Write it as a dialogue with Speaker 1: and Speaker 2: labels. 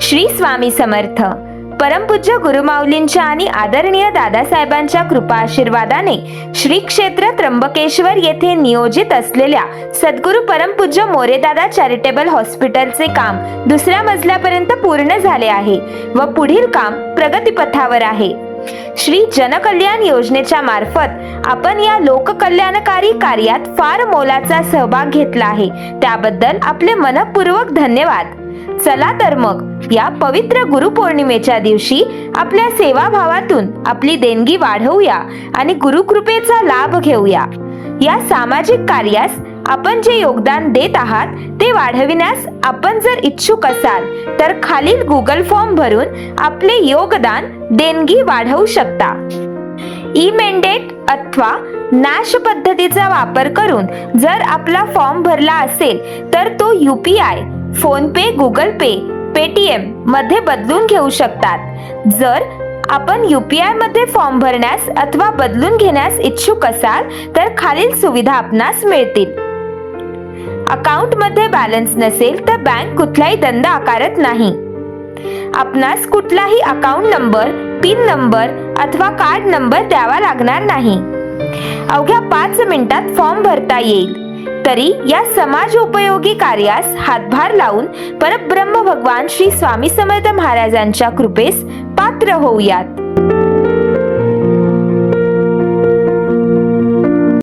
Speaker 1: श्री स्वामी समर्थ. परमपूज्य गुरुमाऊलींच्या आणि आदरणीय दादासाहेबांच्या कृपा आशीर्वादाने श्री क्षेत्र त्र्यंबकेश्वर येथे नियोजित असलेल्या सद्गुरू परमपूज्य मोरेदादा चॅरिटेबल हॉस्पिटलचे काम दुसऱ्या मजल्यापर्यंत पूर्ण झाले आहे व पुढील काम प्रगतीपथावर आहे. श्री जनकल्याण योजनेच्या मार्फत आपण या लोककल्याणकारी कार्यात फार मोलाचा सहभाग घेतला आहे, त्याबद्दल आपले मनपूर्वक धन्यवाद. चला तर मग या पवित्र गुरुपौर्णिमेच्या दिवशी आपल्या सेवाभावातून आपली देणगी वाढवूया आणि गुरुकृपेचा लाभ घेऊया. या सामाजिक कार्यास आपण जे योगदान देत आहात ते वाढविण्यास आपण जर इच्छुक असाल तर खालील गुगल फॉर्म भरून आपले योगदान देणगी वाढवू शकता. ई मेंडेट अथवा नॅश पद्धतीचा वापर करून जर आपला फॉर्म भरला असेल तर तो UPI, फोन पे, गुगल पे, पेटीएम मध्ये बदलून घेऊ शकतात. जर आपण UPI मध्ये फॉर्म भरण्यास अथवा बदलून घेण्यास इच्छुक असाल तर खालील सुविधा आपणास मिळतील. अकाउंट मध्ये बॅलन्स नसेल तर बँक कुठलाही दंड आकारत नाही. आपणास कुठलाही अकाउंट नंबर, पिन नंबर अथवा कार्ड नंबर द्यावा लागणार नाही. अवघ्या 5 मिनिटात फॉर्म भरता येईल. तरी या समाज उपयोगी कार्यास हातभार लावून परब्रह्म भगवान श्री स्वामी समर्थ महाराजांच्या कृपेस पात्र होऊयात.